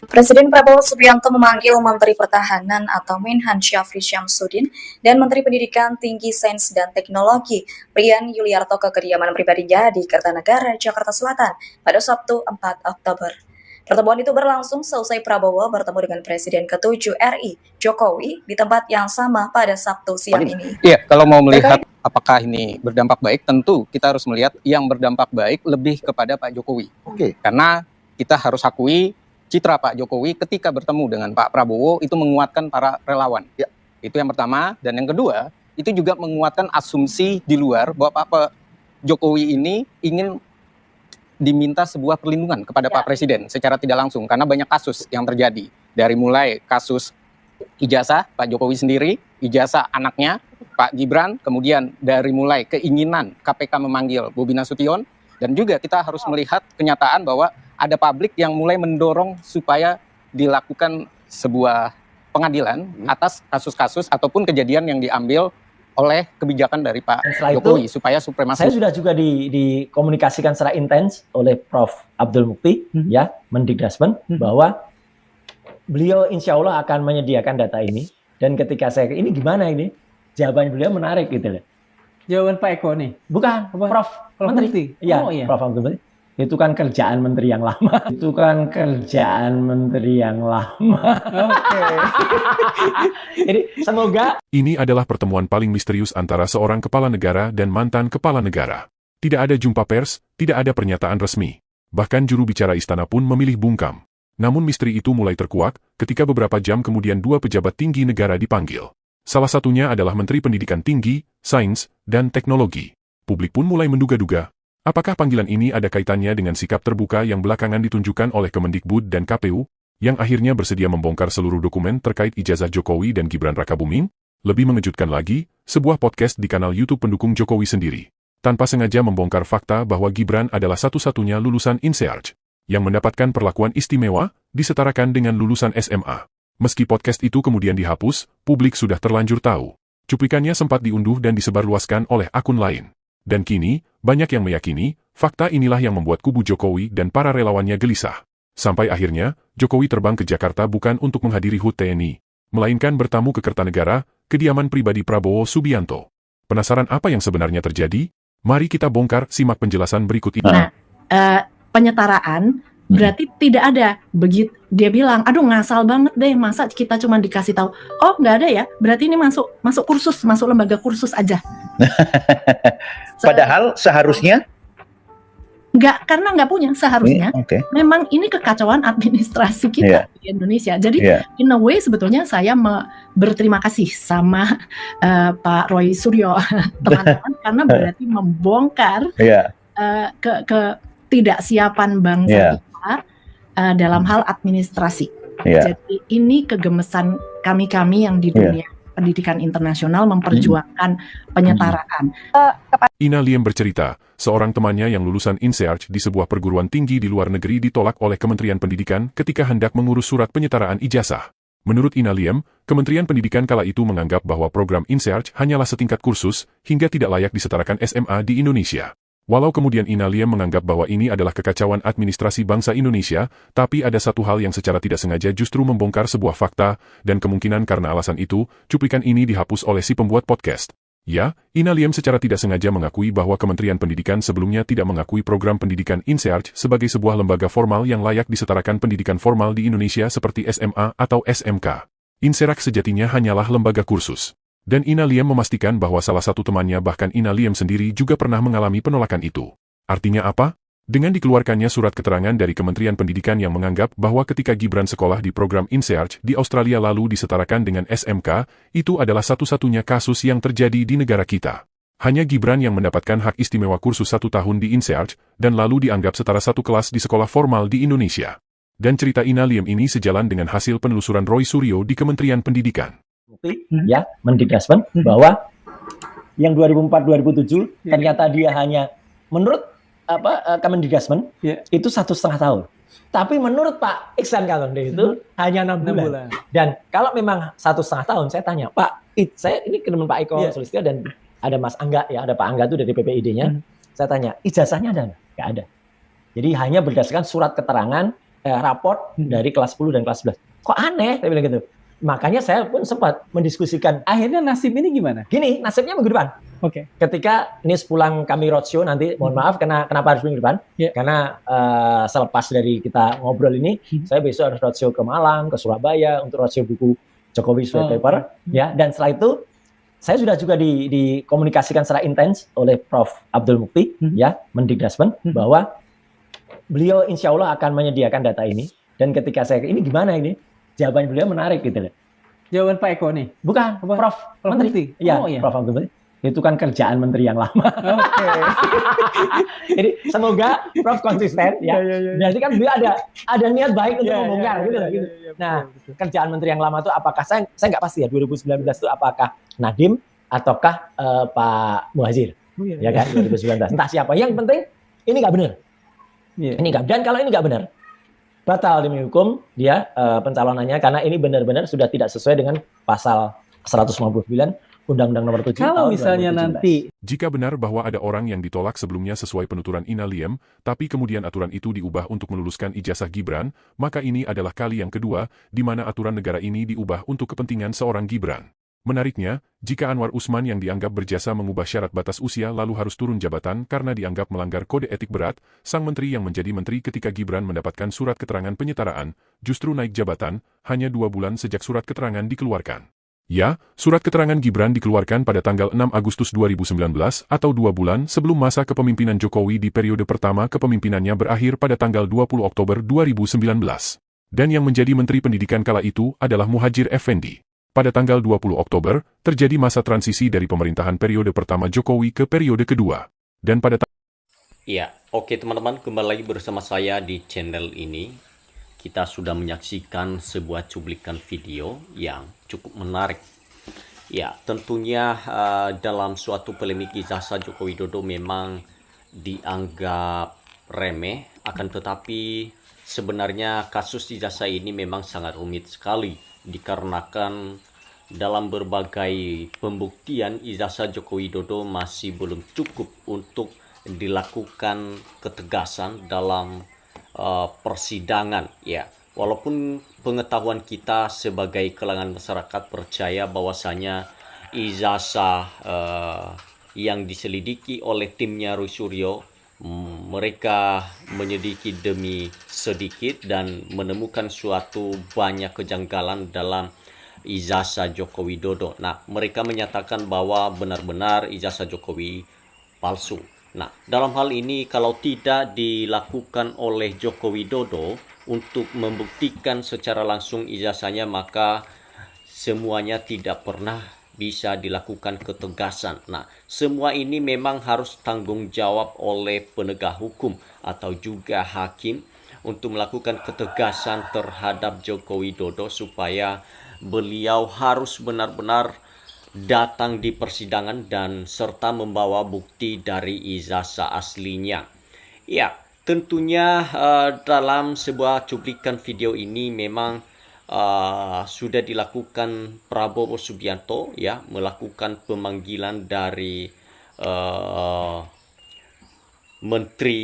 Presiden Prabowo Subianto memanggil Menteri Pertahanan atau Menhan Syafri Syamsuddin dan Menteri Pendidikan Tinggi Sains dan Teknologi Brian Yuliarto ke kediaman pribadinya di Kertanegara, Jakarta Selatan pada Sabtu 4 Oktober. Pertemuan itu berlangsung seusai Prabowo bertemu dengan Presiden ke-7 RI, Jokowi, di tempat yang sama pada Sabtu siang ini. Iya, kalau mau melihat apakah ini berdampak baik, tentu kita harus melihat yang berdampak baik lebih kepada Pak Jokowi. Karena kita harus akui citra Pak Jokowi ketika bertemu dengan Pak Prabowo itu menguatkan para relawan. Itu yang pertama. Dan yang kedua, itu juga menguatkan asumsi di luar bahwa Pak Jokowi ini ingin diminta sebuah perlindungan kepada Pak Presiden secara tidak langsung, karena banyak kasus yang terjadi. Dari mulai kasus ijazah Pak Jokowi sendiri, ijazah anaknya Pak Gibran, kemudian dari mulai keinginan KPK memanggil Bobi Nasution, dan juga kita harus melihat kenyataan bahwa ada publik yang mulai mendorong supaya dilakukan sebuah pengadilan atas kasus-kasus ataupun kejadian yang diambil oleh kebijakan dari Pak Jokowi supaya supremasi. Saya sudah juga dikomunikasikan secara intens oleh Prof. Abdul Mukti, ya, Mendikdasmen, bahwa beliau insya Allah akan menyediakan data ini. Dan ketika saya ini gimana ini, jawaban beliau menarik gitu loh. Jawaban Pak Eko nih? Bukan, Prof. Menteri. Iya, iya. Prof. Abdul Mukti. Itu kan kerjaan menteri yang lama. Itu kan kerjaan menteri yang lama. Oke. Jadi semoga. Ini adalah pertemuan paling misterius antara seorang kepala negara dan mantan kepala negara. Tidak ada jumpa pers, tidak ada pernyataan resmi. Bahkan juru bicara istana pun memilih bungkam. Namun misteri itu mulai terkuak ketika beberapa jam kemudian dua pejabat tinggi negara dipanggil. Salah satunya adalah Menteri Pendidikan Tinggi, Sains, dan Teknologi. Publik pun mulai menduga-duga. Apakah panggilan ini ada kaitannya dengan sikap terbuka yang belakangan ditunjukkan oleh Kemendikbud dan KPU, yang akhirnya bersedia membongkar seluruh dokumen terkait ijazah Jokowi dan Gibran Rakabuming? Lebih mengejutkan lagi, sebuah podcast di kanal YouTube pendukung Jokowi sendiri, tanpa sengaja membongkar fakta bahwa Gibran adalah satu-satunya lulusan INSEARCH, yang mendapatkan perlakuan istimewa, disetarakan dengan lulusan SMA. Meski podcast itu kemudian dihapus, publik sudah terlanjur tahu. Cuplikannya sempat diunduh dan disebarluaskan oleh akun lain. Dan kini, banyak yang meyakini, fakta inilah yang membuat kubu Jokowi dan para relawannya gelisah. Sampai akhirnya, Jokowi terbang ke Jakarta bukan untuk menghadiri HUT TNI, melainkan bertamu ke Kertanegara, kediaman pribadi Prabowo Subianto. Penasaran apa yang sebenarnya terjadi? Mari kita bongkar, simak penjelasan berikut ini. Nah, penyetaraan berarti tidak ada. Begitu dia bilang, aduh ngasal banget deh, masa kita cuma dikasih tahu, oh nggak ada ya, berarti ini masuk kursus, masuk lembaga kursus aja. Padahal seharusnya nggak, karena nggak punya seharusnya. Memang ini kekacauan administrasi kita di Indonesia. Jadi in a way sebetulnya saya berterima kasih sama Pak Roy Suryo teman-teman karena berarti membongkar ketidaksiapan bangsa kita dalam hal administrasi. Jadi ini kegemesan kami yang di dunia pendidikan internasional memperjuangkan penyetaraan. Ina Liem bercerita, seorang temannya yang lulusan INSEARCH di sebuah perguruan tinggi di luar negeri ditolak oleh Kementerian Pendidikan ketika hendak mengurus surat penyetaraan ijazah. Menurut Ina Liem, Kementerian Pendidikan kala itu menganggap bahwa program INSEARCH hanyalah setingkat kursus, hingga tidak layak disetarakan SMA di Indonesia. Walau kemudian Ina Liem menganggap bahwa ini adalah kekacauan administrasi bangsa Indonesia, tapi ada satu hal yang secara tidak sengaja justru membongkar sebuah fakta, dan kemungkinan karena alasan itu, cuplikan ini dihapus oleh si pembuat podcast. Ya, Ina Liem secara tidak sengaja mengakui bahwa Kementerian Pendidikan sebelumnya tidak mengakui program pendidikan INSEARCH sebagai sebuah lembaga formal yang layak disetarakan pendidikan formal di Indonesia seperti SMA atau SMK. INSEARCH sejatinya hanyalah lembaga kursus. Dan Ina Liem memastikan bahwa salah satu temannya bahkan Ina Liem sendiri juga pernah mengalami penolakan itu. Artinya apa? Dengan dikeluarkannya surat keterangan dari Kementerian Pendidikan yang menganggap bahwa ketika Gibran sekolah di program INSEARCH di Australia lalu disetarakan dengan SMK, itu adalah satu-satunya kasus yang terjadi di negara kita. Hanya Gibran yang mendapatkan hak istimewa kursus 1 tahun di INSEARCH, dan lalu dianggap setara satu kelas di sekolah formal di Indonesia. Dan cerita Ina Liem ini sejalan dengan hasil penelusuran Roy Suryo di Kementerian Pendidikan. Ya, Mendikdasmen, bahwa yang 2004-2007 ternyata dia hanya menurut Kemendikdasmen itu 1,5 tahun. Tapi menurut Pak Iksan Kalonde itu hanya 6 bulan. Dan kalau memang 1,5 tahun, saya tanya, Pak, saya ini ketemu Pak Eko Sulistyo dan ada Mas Angga, ya ada Pak Angga itu dari PPID-nya. Saya tanya, ijazahnya ada nggak? Nggak ada. Jadi hanya berdasarkan surat keterangan raport dari kelas 10 dan kelas 11. Kok aneh, saya bilang gitu. Makanya saya pun sempat mendiskusikan. Akhirnya nasib ini gimana? Gini, nasibnya minggu depan. Oke. Ketika Nis pulang kami roadshow nanti, mohon maaf, kenapa harus minggu depan? Karena selepas dari kita ngobrol ini, saya besok harus roadshow ke Malang, ke Surabaya untuk roadshow buku Jokowi White Paper. Ya, dan setelah itu saya sudah juga dikomunikasikan secara intens oleh Prof. Abdul Mukti, ya, Mendikdasmen, bahwa beliau insya Allah akan menyediakan data ini. Dan ketika saya ini gimana ini? Jawaban beliau menarik gitu loh. Jawaban Pak Eko nih? Bukan, Prof. Menteri. Iya, Prof. Abdul Mukti. Itu kan kerjaan menteri yang lama. Oke. Jadi semoga Prof konsisten ya. Berarti kan beliau ada niat baik untuk ngomongnya gitu loh. Nah, kerjaan menteri yang lama itu apakah saya nggak pasti ya 2019 itu apakah Nadiem ataukah Pak Muhadjir? Ya kan 2019. Entah siapa. Yang penting ini nggak benar. Ini nggak. Dan kalau ini nggak benar, batal demi hukum dia pencalonannya karena ini benar-benar sudah tidak sesuai dengan pasal 159 Undang-Undang Nomor 7 Kalau tahun misalnya 2017. nanti Jika benar bahwa ada orang yang ditolak sebelumnya sesuai penuturan Inaliem, tapi kemudian aturan itu diubah untuk meluluskan ijazah Gibran, maka ini adalah kali yang kedua di mana aturan negara ini diubah untuk kepentingan seorang Gibran. Menariknya, jika Anwar Usman yang dianggap berjasa mengubah syarat batas usia lalu harus turun jabatan karena dianggap melanggar kode etik berat, sang menteri yang menjadi menteri ketika Gibran mendapatkan surat keterangan penyetaraan, justru naik jabatan, hanya 2 bulan sejak surat keterangan dikeluarkan. Ya, surat keterangan Gibran dikeluarkan pada tanggal 6 Agustus 2019 atau 2 bulan sebelum masa kepemimpinan Jokowi di periode pertama kepemimpinannya berakhir pada tanggal 20 Oktober 2019. Dan yang menjadi Menteri Pendidikan kala itu adalah Muhadjir Effendi. Pada tanggal 20 Oktober, terjadi masa transisi dari pemerintahan periode pertama Jokowi ke periode kedua. Dan pada Ya, oke teman-teman, kembali lagi bersama saya di channel ini. Kita sudah menyaksikan sebuah cuplikan video yang cukup menarik. Ya, tentunya dalam suatu polemik ijazah Joko Widodo memang dianggap remeh, akan tetapi sebenarnya kasus ijazah ini memang sangat rumit sekali dikarenakan dalam berbagai pembuktian ijazah Joko Widodo masih belum cukup untuk dilakukan ketegasan dalam persidangan, ya. Walaupun pengetahuan kita sebagai kalangan masyarakat percaya bahwasanya ijazah yang diselidiki oleh timnya Roy Suryo, mereka menyelidiki demi sedikit dan menemukan suatu banyak kejanggalan dalam ijazah Joko Widodo. Nah, mereka menyatakan bahwa benar-benar ijazah Jokowi palsu. Nah, dalam hal ini kalau tidak dilakukan oleh Joko Widodo untuk membuktikan secara langsung ijazahnya, maka semuanya tidak pernah bisa dilakukan ketegasan. Nah, semua ini memang harus tanggung jawab oleh penegak hukum atau juga hakim untuk melakukan ketegasan terhadap Joko Widodo supaya beliau harus benar-benar datang di persidangan dan serta membawa bukti dari ijazah aslinya. Ya, tentunya dalam sebuah cuplikan video ini memang sudah dilakukan Prabowo Subianto, ya, melakukan pemanggilan dari Menteri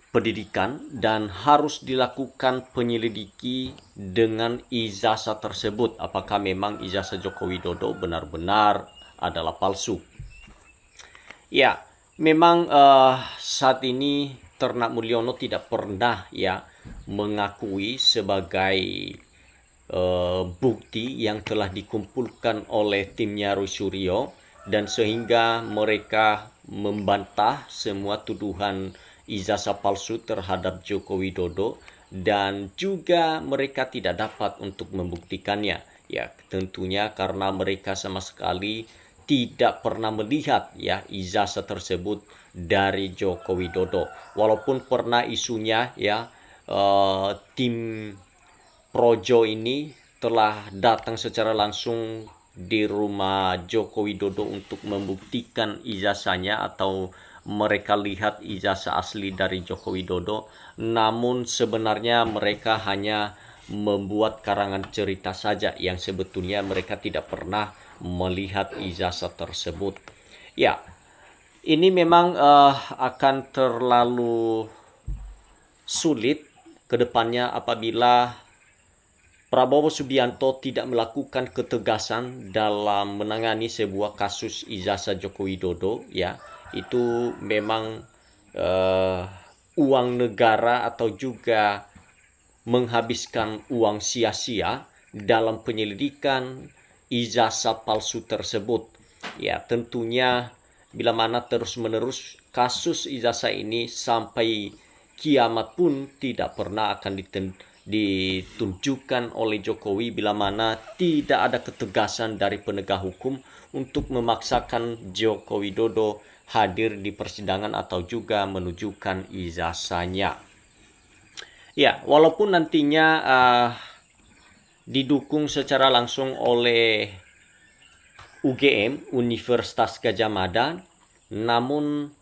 Pendidikan dan harus dilakukan penyelidiki dengan ijazah tersebut. Apakah memang ijazah Joko Widodo benar-benar adalah palsu? Ya, memang saat ini Ternak Mulyono tidak pernah ya mengakui sebagai bukti yang telah dikumpulkan oleh timnya Roy Suryo, dan sehingga mereka membantah semua tuduhan ijazah palsu terhadap Joko Widodo, dan juga mereka tidak dapat untuk membuktikannya. Ya, tentunya karena mereka sama sekali tidak pernah melihat ya ijazah tersebut dari Joko Widodo. Walaupun pernah isunya ya tim Projo ini telah datang secara langsung di rumah Joko Widodo untuk membuktikan ijazahnya atau mereka lihat ijazah asli dari Joko Widodo, namun sebenarnya mereka hanya membuat karangan cerita saja yang sebetulnya mereka tidak pernah melihat ijazah tersebut. Ya, ini memang akan terlalu sulit kedepannya apabila Prabowo Subianto tidak melakukan ketegasan dalam menangani sebuah kasus ijazah Joko Widodo, ya, itu memang uang negara atau juga menghabiskan uang sia-sia dalam penyelidikan ijazah palsu tersebut. Ya, tentunya bila mana terus-menerus kasus ijazah ini sampai kiamat pun tidak pernah akan ditunjukkan oleh Jokowi bila mana tidak ada ketegasan dari penegak hukum untuk memaksakan Joko Widodo hadir di persidangan atau juga menunjukkan ijazahnya. Ya, walaupun nantinya didukung secara langsung oleh UGM, Universitas Gadjah Mada, namun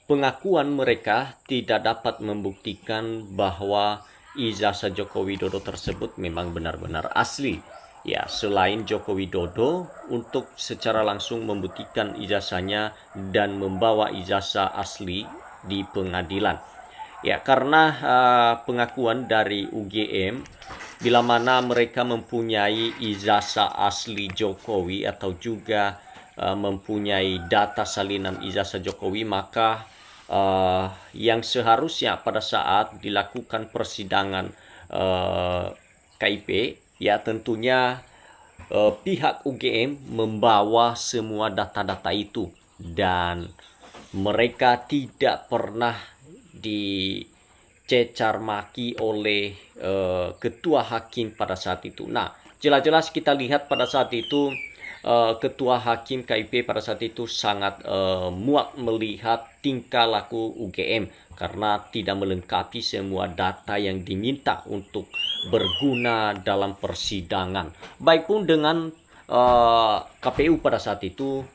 pengakuan mereka tidak dapat membuktikan bahwa ijazah Joko Widodo tersebut memang benar-benar asli. Ya, selain Joko Widodo untuk secara langsung membuktikan ijazahnya dan membawa ijazah asli di pengadilan. Ya, karena pengakuan dari UGM, bila mana mereka mempunyai ijazah asli Jokowi atau juga mempunyai data salinan ijazah Jokowi, maka yang seharusnya pada saat dilakukan persidangan KIP, ya tentunya pihak UGM membawa semua data-data itu dan mereka tidak pernah dicecar maki oleh ketua hakim pada saat itu. Nah, jelas-jelas kita lihat pada saat itu ketua hakim KIP pada saat itu sangat muak melihat tingkah laku UGM karena tidak melengkapi semua data yang diminta untuk berguna dalam persidangan. Baik pun dengan KPU pada saat itu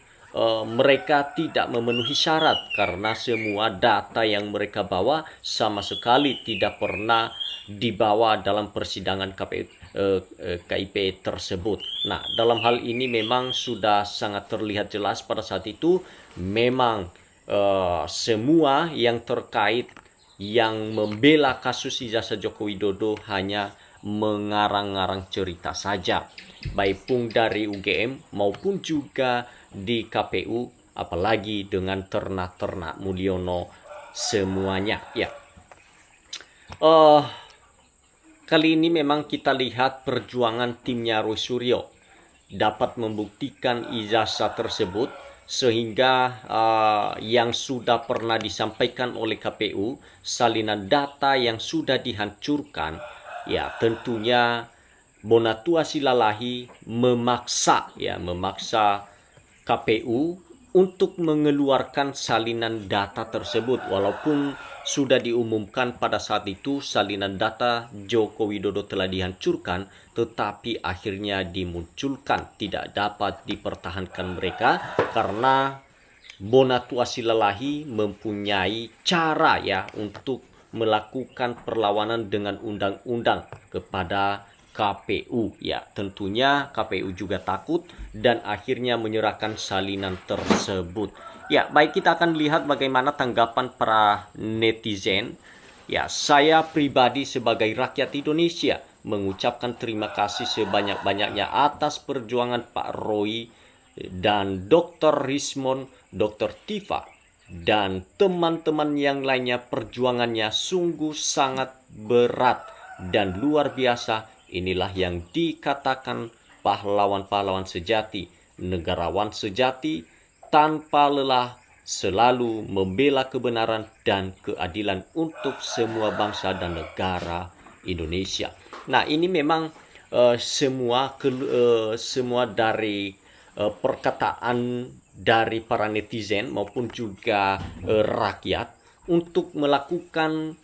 mereka tidak memenuhi syarat karena semua data yang mereka bawa sama sekali tidak pernah dibawa dalam persidangan KIP tersebut. Nah, dalam hal ini memang sudah sangat terlihat jelas pada saat itu memang semua yang terkait yang membela kasus ijazah Joko Widodo hanya mengarang-arang cerita saja, baik pun dari UGM maupun juga di KPU, apalagi dengan ternak-ternak Mulyono semuanya. Ya, kali ini memang kita lihat perjuangan timnya Roy Suryo dapat membuktikan ijazah tersebut sehingga yang sudah pernah disampaikan oleh KPU, salinan data yang sudah dihancurkan, ya tentunya Bonatua Silalahi memaksa KPU untuk mengeluarkan salinan data tersebut walaupun sudah diumumkan pada saat itu salinan data Joko Widodo telah dihancurkan, tetapi akhirnya dimunculkan, tidak dapat dipertahankan mereka karena Bonatua Silalahi mempunyai cara ya untuk melakukan perlawanan dengan undang-undang kepada KPU. Ya, tentunya KPU juga takut dan akhirnya menyerahkan salinan tersebut. Ya, baik, kita akan lihat bagaimana tanggapan para netizen. Ya, saya pribadi sebagai rakyat Indonesia mengucapkan terima kasih sebanyak-banyaknya atas perjuangan Pak Roy dan Dr. Rismond, Dr. Tifa, dan teman-teman yang lainnya. Perjuangannya sungguh sangat berat dan luar biasa. Inilah yang dikatakan pahlawan-pahlawan sejati, negarawan sejati, tanpa lelah selalu membela kebenaran dan keadilan untuk semua bangsa dan negara Indonesia. Nah, ini memang semua dari perkataan dari para netizen maupun juga rakyat untuk melakukan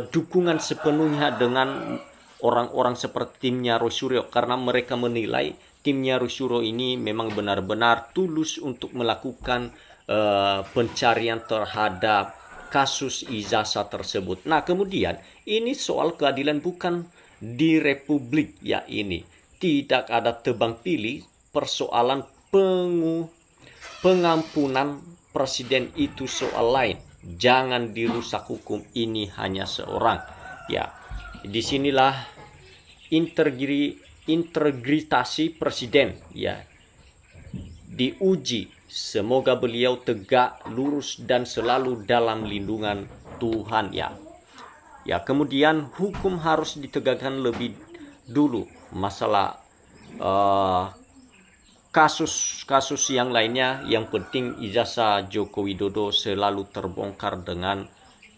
dukungan sepenuhnya dengan orang-orang seperti timnya Roy Suryo, karena mereka menilai timnya Roy Suryo ini memang benar-benar tulus untuk melakukan pencarian terhadap kasus ijazah tersebut. Nah, kemudian ini soal keadilan bukan di Republik ya, ini tidak ada tebang pilih. Persoalan pengampunan presiden itu soal lain. Jangan dirusak hukum, ini hanya seorang. Ya, disinilah integritas presiden ya diuji. Semoga beliau tegak, lurus dan selalu dalam lindungan Tuhan ya. Ya, kemudian hukum harus ditegakkan lebih dulu. Masalah kasus-kasus yang lainnya, yang penting ijazah Joko Widodo selalu terbongkar dengan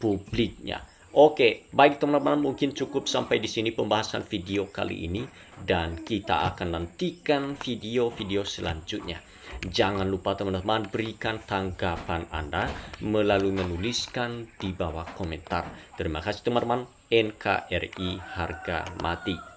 publiknya. Oke, baik teman-teman, mungkin cukup sampai di sini pembahasan video kali ini, dan kita akan nantikan video-video selanjutnya. Jangan lupa teman-teman berikan tanggapan Anda melalui menuliskan di bawah komentar. Terima kasih teman-teman. NKRI harga mati.